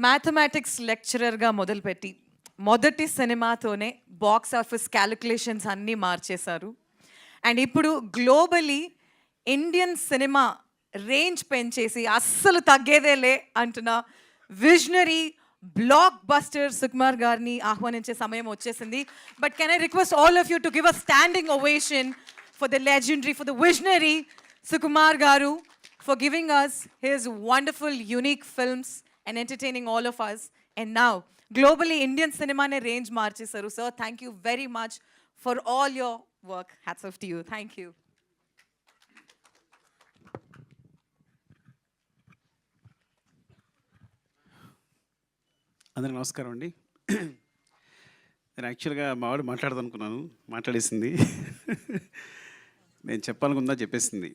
Mathematics లెక్చరర్గా మొదలుపెట్టి మొదటి సినిమాతోనే బాక్స్ ఆఫీస్ క్యాలిక్యులేషన్స్ అన్నీ మార్చేశారు. అండ్ ఇప్పుడు గ్లోబలీ ఇండియన్ సినిమా రేంజ్ పెంచేసి అస్సలు తగ్గేదేలే అంటున్న విజనరీ బ్లాక్ బస్టర్ సుకుమార్ గారిని ఆహ్వానించే సమయం వచ్చేసింది. But can I request all of you to give a standing ovation for the legendary, for the visionary Sukumar గారు, for giving us his wonderful, unique films and entertaining all of us. And now, globally, Indian cinema ne range marchesaru. Sir, thank you very much for all your work. Hats off to you. Thank you. అందరికి నమస్కారం అండి. నేను యాక్చువల్గా మావాడు మాట్లాడదాం అనుకున్నాను, మాట్లాడేసింది. నేను చెప్పాలనుకుందా చెప్పేసింది.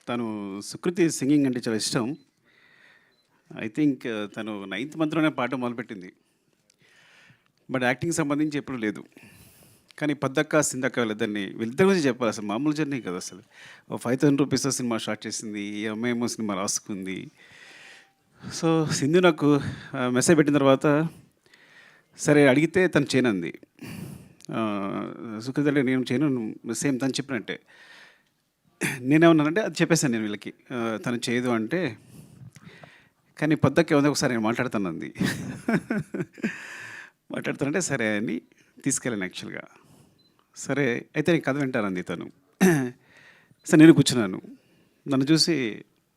తను సుకృతి సింగింగ్ అంటే చాలా ఇష్టం. ఐ థింక్ తను 9th మంత్లోనే పాట మొదలుపెట్టింది. బట్ యాక్టింగ్ సంబంధించి ఎప్పుడు లేదు. కానీ పద్దక్క సిందక్క వీళ్ళిద్దరి గురించి చెప్పాలి. అసలు మామూలు జర్నీ కదా. అసలు 5,000 రూపీస్తో సినిమా స్టార్ట్ చేసింది, ఈ అమ్మాయి ఏమో సినిమా రాసుకుంది. సో సింధు నాకు మెసేజ్ పెట్టిన తర్వాత సరే అడిగితే తను చేయనంది. సుకృతి అంటే నేను చేయను, సేమ్ తను చెప్పినట్టే. నేనేమన్నానంటే అది చెప్పేశాను నేను వీళ్ళకి, తను చేయదు అంటే. కానీ పొద్దుకే ఉంది ఒకసారి నేను మాట్లాడుతానంది. మాట్లాడుతానంటే సరే అని తీసుకెళ్ళాను యాక్చువల్గా. సరే అయితే నేను కథ వింటానంది తను. సరే నేను కూర్చున్నాను. నన్ను చూసి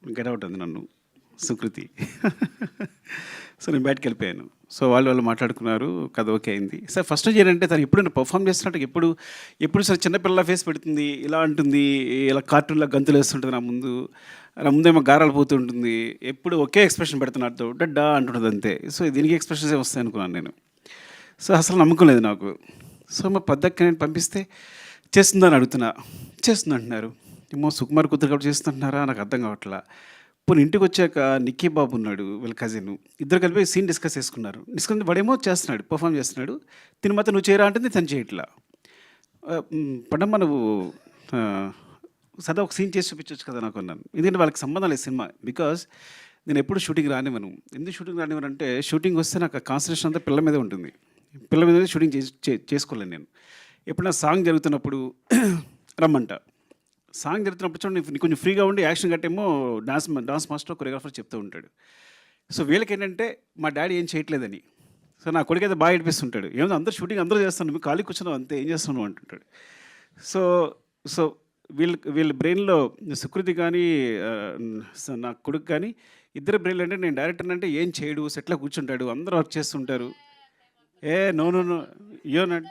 గెటౌట్ అంది నన్ను సుకృతి. సో నేను బయటకు వెళ్ళిపోయాను. సో వాళ్ళు మాట్లాడుకున్నారు, కథ ఓకే అయింది. సార్ ఫస్ట్ ఏంటంటే తను ఎప్పుడు పర్ఫామ్ చేస్తున్నట్టు ఎప్పుడు సార్ చిన్నపిల్ల ఫేస్ పెడుతుంది, ఇలా అంటుంది, ఇలా కార్టూన్లో గంతులు వేస్తుంటుంది, నా ముందేమో గారాలు పోతుంటుంది, ఎప్పుడు ఒకే ఎక్స్ప్రెషన్ పెడుతున్నట్టు డడ్డా అంటుంటుంది అంతే. సో దీనికి ఎక్స్ప్రెషన్స్ వస్తాయి అనుకున్నాను నేను. సో అసలు నమ్మకం లేదు నాకు. సో మా పద్దక్క నేను పంపిస్తే చేస్తుందని అడుగుతున్నా, చేస్తుంది అంటున్నారు. ఏమో సుకుమార్ కూతురు కాబట్టి చేస్తుంటున్నారా నాకు అర్థం కావట్లా. పోనీ ఇంటికి వచ్చాక నిక్కీ బాబు ఉన్నాడు, వీళ్ళ కజిన్, ఇద్దరు కలిపి సీన్ డిస్కస్ చేసుకున్నారు. డిస్కస్ వాడేమో చేస్తున్నాడు, పర్ఫామ్ చేస్తున్నాడు. తిని మాత్రం నువ్వు చేయరా అంటే తను చేయట్లా. పడమ్మ నువ్వు సదా ఒక సీన్ చేసి చూపించవచ్చు కదా నాకు అన్నాను. ఎందుకంటే వాళ్ళకి సంబంధం లేదు సినిమా. బికాజ్ నేను ఎప్పుడు షూటింగ్ రానివ్వను. ఎందుకు షూటింగ్ రానివ్వను అంటే షూటింగ్ వస్తే నాకు కాన్సన్ట్రేషన్ అంతా పిల్లల మీదే ఉంటుంది. పిల్లల మీద షూటింగ్ చేసుకోలేను నేను. ఎప్పుడైనా సాంగ్ జరుగుతున్నప్పుడు రమ్మంట. సాంగ్ జరుగుతున్నప్పుడు చూడండి నీకు కొంచెం ఫ్రీగా ఉండి యాక్షన్ గట్టేమో డాన్స్ మాస్టర్ కొరియోగ్రాఫర్ చెప్తూ ఉంటాడు. సో వీళ్ళకి ఏంటంటే మా డాడీ ఏం చేయట్లేదని. సో నా కొడుకు అయితే బాగా ఏడిపిస్తుంటాడు. ఏమో అందరూ షూటింగ్ అందరూ చేస్తాను, మీకు ఖాళీ కూర్చున్నావు అంతే, ఏం చేస్తున్నావు అంటుంటాడు. సో సో వీళ్ళ బ్రెయిన్లో సుకృతి కానీ నా కొడుకు కానీ ఇద్దరు బ్రెయిన్లో అంటే నేను డైరెక్టర్ అంటే ఏం చేయడు, సెట్లో కూర్చుంటాడు, అందరూ వర్క్ చేస్తుంటారు. నో యోన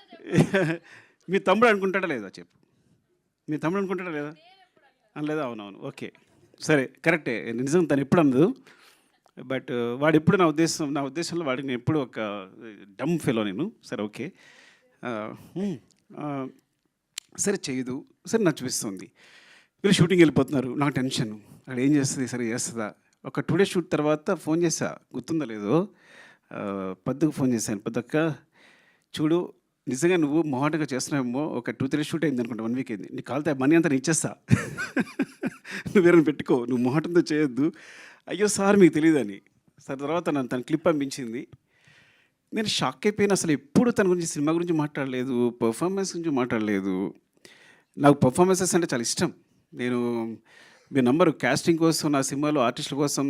మీ తమ్ముడు అనుకుంటాడా లేదా చెప్పు, మీ తమ్ముడు అనుకుంటాడా లేదా అనలేదా? అవునవును ఓకే సరే కరెక్టే, నిజం తను ఎప్పుడు అందదు. బట్ వాడు ఎప్పుడు నా ఉద్దేశంలో వాడికి నేను ఎప్పుడు ఒక డమ్ ఫెలో నేను. సరే ఓకే సరే చేయదు, సరే నాకు చూపిస్తుంది. వీళ్ళు షూటింగ్ వెళ్ళిపోతున్నారు, నాకు టెన్షన్. అక్కడ ఏం చేస్తుంది, సరే చేస్తుందా. ఒక 2 days షూట్ తర్వాత ఫోన్ చేసా, గుర్తుందో లేదో, పద్దుకు ఫోన్ చేశాను. పద్దక్క చూడు నిజంగా నువ్వు మొహాటగా చేస్తున్నావేమో, ఒక 2-3 షూట్ అయింది అనుకుంటా, 1 week అయింది, నీ కాలితే మనీ అంతా ఇచ్చేస్తా, నువ్వు వేరే పెట్టుకో, నువ్వు మొహాటంతో చేయొద్దు. అయ్యో సార్ మీకు తెలియదని. సార్ తర్వాత నన్ను తన క్లిప్ పంపించింది. నేను షాక్ అయిపోయిన. అసలు ఎప్పుడు తన గురించి సినిమా గురించి మాట్లాడలేదు, పర్ఫార్మెన్స్ గురించి మాట్లాడలేదు. నాకు పర్ఫార్మెన్సెస్ అంటే చాలా ఇష్టం. నేను మీ నంబరు క్యాస్టింగ్ కోసం నా సినిమాలో ఆర్టిస్టుల కోసం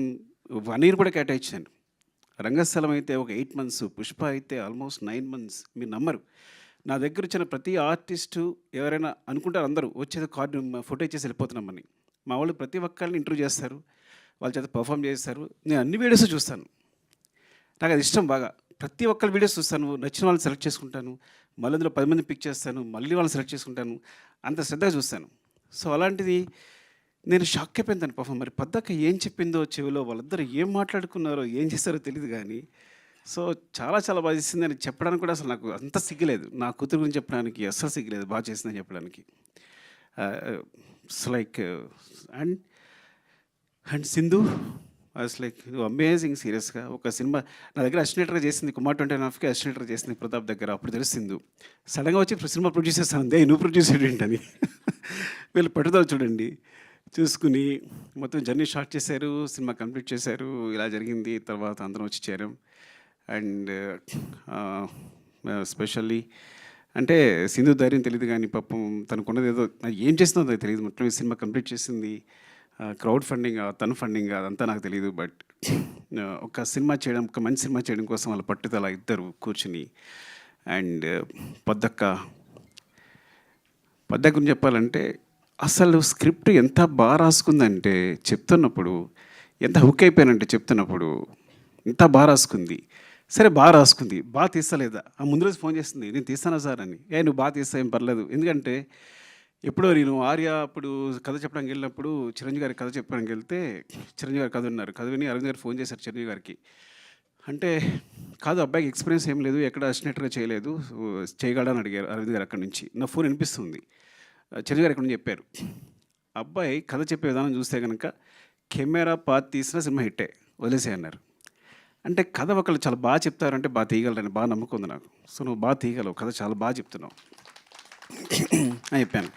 1 year కూడా కేటాయించాను. రంగస్థలం అయితే ఒక 8 months, పుష్ప అయితే ఆల్మోస్ట్ 9 months. మీరు నమ్మరు. నా దగ్గర వచ్చిన ప్రతి ఆర్టిస్టు ఎవరైనా అనుకుంటారు అందరూ వచ్చేది కార్డు ఫోటో ఇచ్చేసి వెళ్ళిపోతున్నామని. మా వాళ్ళు ప్రతి ఒక్కరిని ఇంటర్వ్యూ చేస్తారు, వాళ్ళ చేత పర్ఫామ్ చేస్తారు. నేను అన్ని వీడియోస్ చూస్తాను, నాకు అది ఇష్టం బాగా. ప్రతి ఒక్కరి వీడియోస్ చూస్తాను, నచ్చిన వాళ్ళని సెలెక్ట్ చేసుకుంటాను, మళ్ళీ అందులో 10 మంది పిక్ చేస్తాను, మళ్ళీ వాళ్ళని సెలెక్ట్ చేసుకుంటాను, అంత శ్రద్ధగా చూస్తాను. సో అలాంటిది నేను షాక్ అయిపోయింది తను పర్ఫామ్. మరి పద్దక్క ఏం చెప్పిందో చెవిలో, వాళ్ళిద్దరు ఏం మాట్లాడుకున్నారో ఏం చేస్తారో తెలియదు కానీ సో చాలా చాలా బాగా చేసింది అని చెప్పడానికి కూడా అసలు నాకు అంత సిగ్గులేదు. నా కూతురు గురించి చెప్పడానికి అస్సలు సిగ్గులేదు, బాగా చేసిందని చెప్పడానికి. Like and Sindhu was like amazing. సీరియస్గా ఒక సినిమా నా దగ్గర అసిస్టెంట్గా చేసింది, కుమార్ 29.5కి అసిస్టెంట్గా చేసింది ప్రతాప్ దగ్గర. అప్పుడు తెలిసింది. సడన్గా వచ్చి సినిమా ప్రొడ్యూస్ చేస్తాను, నువ్వు ప్రొడ్యూస్ ఏంటని. వీళ్ళు పట్టుదల చూడండి. చూసుకుని మొత్తం జర్నీ స్టార్ట్ చేశారు, సినిమా కంప్లీట్ చేశారు. ఇలా జరిగింది. తర్వాత అందరం వచ్చి చేరాం. అండ్ స్పెషల్లీ అంటే సింధు ధైర్యం తెలియదు కానీ పాపం తనకున్నది ఏదో ఏం చేస్తుందో తెలియదు. మొత్తం ఈ సినిమా కంప్లీట్ చేసింది. క్రౌడ్ ఫండింగ్ తను ఫండింగ్ అదంతా నాకు తెలియదు. బట్ ఒక సినిమా చేయడం, ఒక మంచి సినిమా చేయడం కోసం వాళ్ళ పట్టుదల ఇద్దరు కూర్చుని. అండ్ పొద్దక్క గురించి చెప్పాలంటే అసలు స్క్రిప్ట్ ఎంత బాగా రాసుకుందంటే చెప్తున్నప్పుడు, ఎంత హుక్ అయిపోయానంటే చెప్తున్నప్పుడు ఎంత బాగా రాసుకుంది. సరే బాగా రాసుకుంది, బాగా తీస్తలేదా? ఆ ముందు రోజు ఫోన్ చేస్తుంది, నేను తీస్తానా సార్ అని. నువ్వు బాగా తీస్తా ఏం పర్లేదు. ఎందుకంటే ఎప్పుడో నేను ఆర్య అప్పుడు కథ చెప్పడానికి వెళ్ళినప్పుడు చిరంజీవి గారి కథ చెప్పడానికి వెళ్తే చిరంజీవి గారు కథ ఉన్నారు. కథ విని అరవింద్ గారు ఫోన్ చేశారు చిరంజీవి గారికి. అంటే కాదు అబ్బాయికి ఎక్స్పీరియన్స్ ఏం లేదు, ఎక్కడ అసినట్టుగా చేయలేదు, చేయగలడని అడిగారు అరవింద్ గారు. అక్కడి నుంచి నా ఫోన్ వినిపిస్తుంది. చిరంజీవి గారు ఎక్కడి నుంచి చెప్పారు, అబ్బాయి కథ చెప్పే విధానం చూస్తే కనుక కెమెరా పాత తీసిన సినిమా హిట్టే, వదిలేసే అన్నారు. అంటే కథ ఒకళ్ళు చాలా బాగా చెప్తారంటే బాగా తీయగలరని బాగా నమ్మకం ఉంది నాకు. సో నువ్వు బాగా తీయగలవు, కథ చాలా బాగా చెప్తున్నావు అని చెప్పాను.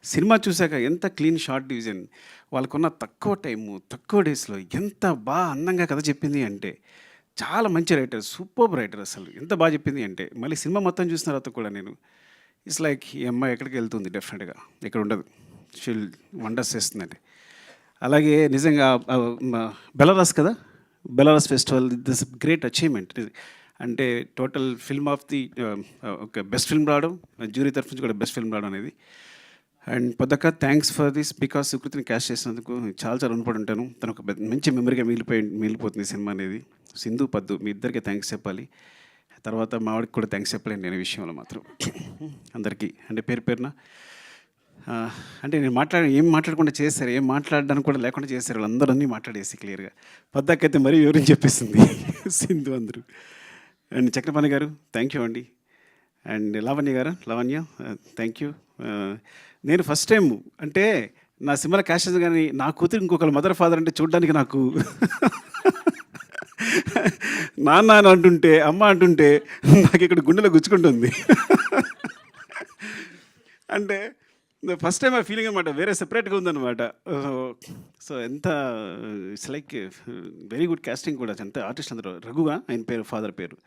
సినిమా చూశాక ఎంత క్లీన్ షార్ట్ డివిజన్, వాళ్ళకున్న తక్కువ టైము తక్కువ డేస్లో ఎంత బాగా అందంగా కథ చెప్పింది అంటే చాలా మంచి రైటర్, సూపర్ రైటర్. అసలు ఎంత బాగా చెప్పింది అంటే మళ్ళీ సినిమా మొత్తం చూసిన తర్వాత కూడా నేను ఇట్స్ లైక్ ఈ అమ్మాయి ఎక్కడికి వెళ్తుంది, డెఫినెట్గా ఇక్కడ ఉండదు, షీల్ వండర్స్ చేస్తుందండి. అలాగే నిజంగా బెలారస్ కదా, Belarus festival this great achievement. అంటే టోటల్ ఫిల్మ్ ఆఫ్ ది ఒక బెస్ట్ ఫిల్మ్ రావడం, జ్యూరీ తరఫు నుంచి కూడా బెస్ట్ ఫిల్మ్ రావడం అనేది. అండ్ పొద్దక్క థ్యాంక్స్ ఫర్ దిస్, బికాస్ సుకృతిని క్యాష్ చేసినందుకు చాలా చాలా రుణపడి ఉంటాను. తను ఒక మంచి మెమరీగా మిగిలిపోతుంది సినిమా అనేది. సింధు పద్దు మీ ఇద్దరికి థ్యాంక్స్ చెప్పాలి. తర్వాత మావాడికి కూడా థ్యాంక్స్ చెప్పలేను నేను ఈ విషయంలో మాత్రం. అందరికీ అంటే పేరు పేరున అంటే నేను ఏం మాట్లాడకుండా చేశారు, ఏం మాట్లాడడానికి కూడా లేకుండా చేశారు, వాళ్ళందరూ అన్నీ మాట్లాడేసి క్లియర్గా. పద్దాకైతే మరీ వివరించి చెప్పేసింది సింధు అందరూ. అండ్ చక్రపాణి గారు థ్యాంక్ యూ అండి. And Lavanya thank you. నేను ఫస్ట్ టైం అంటే నా సినిమాలో క్యాష్ కానీ నా కూతురు ఇంకొకరు మదర్ ఫాదర్ అంటే చూడడానికి నాకు నాన్న అని అంటుంటే అమ్మ అంటుంటే నాకు ఇక్కడ గుండెలో గుచ్చుకుంటుంది. అంటే ఫస్ట్ టైం ఆ ఫీలింగ్ అనమాట, వేరే సెపరేట్గా ఉందన్నమాట. సో ఎంత it's like very good casting కూడా. ఎంత ఆర్టిస్ట్ అందరూ. రఘుగా ఆయన పేరు, ఫాదర్ పేరు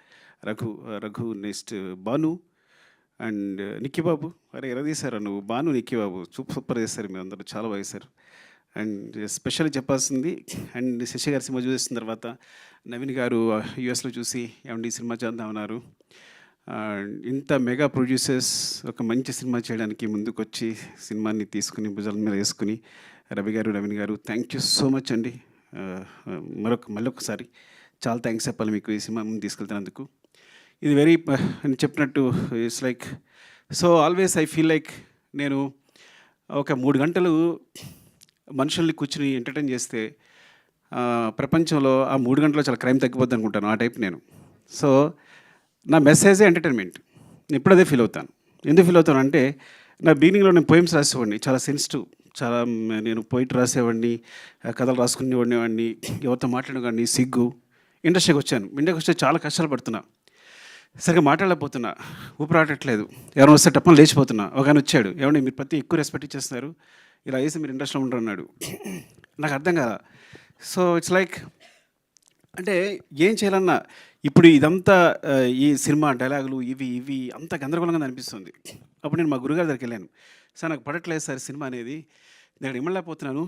రఘు. నెక్స్ట్ భాను అండ్ నిక్కీ బాబు. అరే ఎరదీశారు నువ్వు, భాను నిక్కీ బాబు సూపర్ చేశారు మీరు అందరూ, చాలా బాగా చేశారు. అండ్ స్పెషల్గా చెప్పాల్సింది అండ్ శశి గారి సినిమా చూసిన తర్వాత నవీన్ గారు యూఎస్లో చూసి ఏమండి సినిమా చేద్దామన్నారు. ఇంత మెగా ప్రొడ్యూసర్స్ ఒక మంచి సినిమా చేయడానికి ముందుకొచ్చి సినిమాని తీసుకుని భుజాల మీద వేసుకుని రవి గారు, నవీన్ గారు థ్యాంక్ యూ సో మచ్ అండి. మళ్ళొకసారి చాలా థ్యాంక్స్ చెప్పాలి మీకు ఈ సినిమా ముందు తీసుకెళ్తున్నందుకు. ఇది వెరీ అని చెప్పినట్టు it's like so always I feel like నేను ఒక 3 గంటలు మనుషుల్ని కూర్చుని ఎంటర్టైన్ చేస్తే ప్రపంచంలో ఆ 3 గంటల్లో చాలా క్రైమ్ తగ్గిపోద్ది అనుకుంటాను, ఆ టైప్ నేను. సో నా మెసేజే ఎంటర్టైన్మెంట్. నేను ఇప్పుడు అదే ఫీల్ అవుతాను. ఎందుకు ఫీల్ అవుతాను అంటే నా బిగినింగ్లో నేను పోయిమ్స్ రాసేవాడిని, చాలా సెన్సిటివ్, చాలా నేను పోయిట్ రాసేవాడిని, కథలు రాసుకునేవాడిని, ఎవరితో మాట్లాడేవాడిని, సిగ్గు. ఇండస్ట్రీకి వచ్చాను, ఇండస్ట్రీకి వస్తే చాలా కష్టాలు పడుతున్నా, సరిగ్గా మాట్లాడలేకపోతున్నా, ఊపిరాడట్లేదు, ఎవరైనా వస్తే టప్పని లేచిపోతున్నా. ఒక ఆయన వచ్చాడు, ఏమంటే మీరు ప్రతి ఎక్కువ రెస్పెక్ట్ ఇచ్చేస్తున్నారు, ఇలా వేసి మీరు ఇండస్ట్రీలో ఉంటారు అన్నాడు. నాకు అర్థం కాదా. సో ఇట్స్ లైక్ అంటే ఏం చేయాలన్నా ఇప్పుడు ఇదంతా ఈ సినిమా డైలాగులు ఇవి అంత గందరగోళంగా అనిపిస్తుంది. అప్పుడు నేను మా గురుగారి దగ్గరికి వెళ్ళాను, సార్ నాకు పడట్లేదు సార్ సినిమా అనేది, నేను ఇమ్మలేకపోతున్నాను,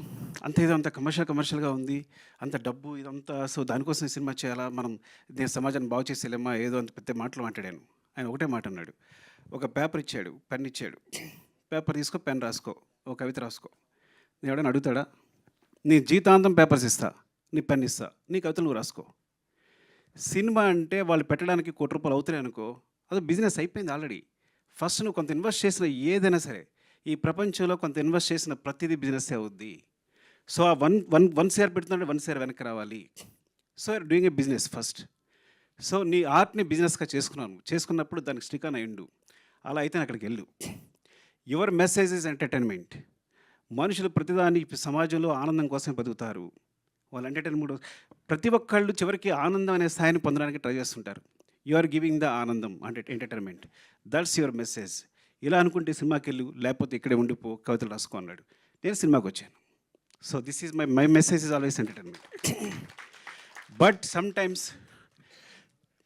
అంత ఏదో అంత కమర్షియల్గా ఉంది, అంత డబ్బు ఇదంతా, సో దానికోసం ఈ సినిమా చేయాలా, మనం నేను సమాజాన్ని బాగు చేసేలేమా, ఏదో అంత పెద్ద మాటలు మాట్లాడాను. ఆయన ఒకటే మాట అన్నాడు, ఒక పేపర్ ఇచ్చాడు, పెన్ ఇచ్చాడు, పేపర్ తీసుకో, పెన్ రాసుకో, ఒక కవిత రాసుకో. నేను ఎవడైనా అడుగుతాడా? నీ జీతాంతం పేపర్స్ ఇస్తా, నీ పెన్ ఇస్తా, నీ కవితలు నువ్వు రాసుకో. సినిమా అంటే వాళ్ళు పెట్టడానికి ₹1 కోటి అవుతున్నాయి అనుకో, అది బిజినెస్ అయిపోయింది ఆల్రెడీ. ఫస్ట్ నువ్వు కొంత ఇన్వెస్ట్ చేసిన ఏదైనా సరే ఈ ప్రపంచంలో కొంత ఇన్వెస్ట్ చేసిన ప్రతిదీ బిజినెస్ అవుద్ది. సో ఆ వన్ షేర్ పెడుతుంటే 1 షేర్ వెనక్కి రావాలి. So you're doing a business first. So నీ ఆర్ట్ని బిజినెస్గా చేసుకున్నప్పుడు దానికి స్టిక్ ఆన్ అయ్యిండు. అలా అయితే అక్కడికి వెళ్ళు. Your message is entertainment. మనుషులు ప్రతిదాని సమాజంలో ఆనందం కోసం బతుకుతారు. వాళ్ళు ఎంటర్టైన్మెంట్ ప్రతి ఒక్కళ్ళు చివరికి ఆనందం అనే స్థాయిని పొందడానికి ట్రై చేస్తుంటారు. యు ఆర్ గివింగ్ ద ఆనందం అంటే ఎంటర్టైన్మెంట్. That's your message. ఇలా అనుకుంటే సినిమాకి వెళ్ళు, లేకపోతే ఇక్కడే ఉండిపో, కవితలు రాసుకో అన్నాడు. నేను సినిమాకి వచ్చాను. So this is my message is always entertainment. But some times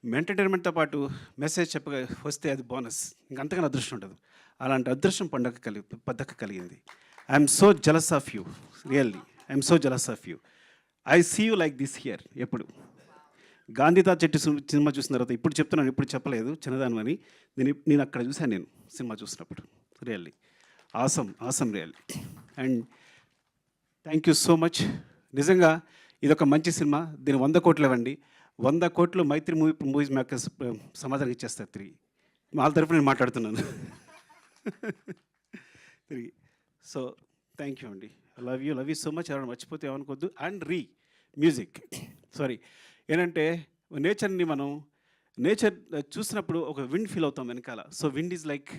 ఎంటర్టైన్మెంట్తో పాటు మెసేజ్ చెప్పగా వస్తే అది బోనస్, ఇంకంతకన్నా అదృష్టం ఉండదు. అలాంటి అదృష్టం పద్దక కలిగింది. I'm so jealous of you, really I'm so jealous of you. I see you like this here. ఎప్పుడు గాంధీతాత చెట్టు సినిమా చూసిన తర్వాత ఇప్పుడు చెప్తున్నాను, ఇప్పుడు చెప్పలేదు చిన్నదాను అని, నేను అక్కడ చూశాను, నేను సినిమా చూసినప్పుడు. Really awesome really. And thank you so much. నిజంగా ఇదొక మంచి సినిమా. దీని 100 కోట్లు ఇవ్వండి. 100 కోట్లు మైత్రి మూవీస్ మేకర్స్ సమాధానం ఇచ్చేస్తారు తిరిగి. వాళ్ళ తరఫున నేను మాట్లాడుతున్నాను తిరిగి. సో థ్యాంక్ యూ అండి. Love you so much. ఎవరైనా మర్చిపోతే ఏమనుకోవద్దు. అండ్ మ్యూజిక్ సారీ, ఏంటంటే నేచర్ని మనం చూసినప్పుడు ఒక విండ్ ఫీల్ అవుతాం వెనకాల. So wind is like,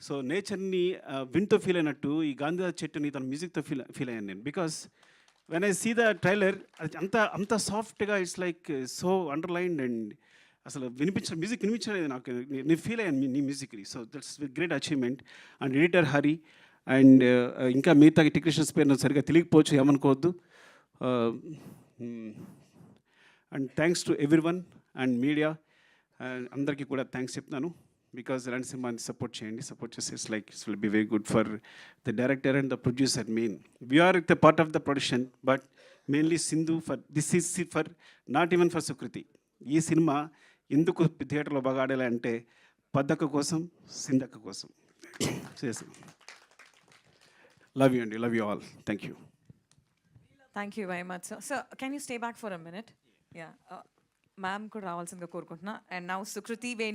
so నేచర్ని విండ్తో ఫీల్ అయినట్టు ఈ గాంధీ చెట్టుని తన మ్యూజిక్తో ఫీల్ అయ్యాను నేను. Because when I see the trailer, అది అంత సాఫ్ట్గా, it's like so underlined. And అసలు మ్యూజిక్ వినిపించలేదు నాకు, నేను ఫీల్ అయ్యాను నీ మ్యూజిక్ని. So that's great achievement. And editor Hari and ఇంకా మిగతా టెక్నీషియన్స్ పేరు నాకు సరిగ్గా తెలియకపోవచ్చు, ఏమనుకోవద్దు. And thanks to everyone and media అందరికీ కూడా థ్యాంక్స్ చెప్తున్నాను. బికాజ్ ఇలాంటి సినిమాని సపోర్ట్ చేయండి. సపోర్ట్ చేస్తే it's like it's will be very good for the director and the producer. Main we are the part of the production, but mainly Sindhu for this is for not even for Sukriti. ఈ సినిమా ఎందుకు థియేటర్లో బాగా ఆడాలి అంటే పద్దక్క కోసం, సింధక్క కోసం చేసాం. లవ్ యూ అండి, love you all. Thank you. Thank you very much sir. Sir can you stay back for a minute? Yeah, ma'am కూడా రావాల్సిందిగా కోరుకుంటున్నా. And now Sukriti Veni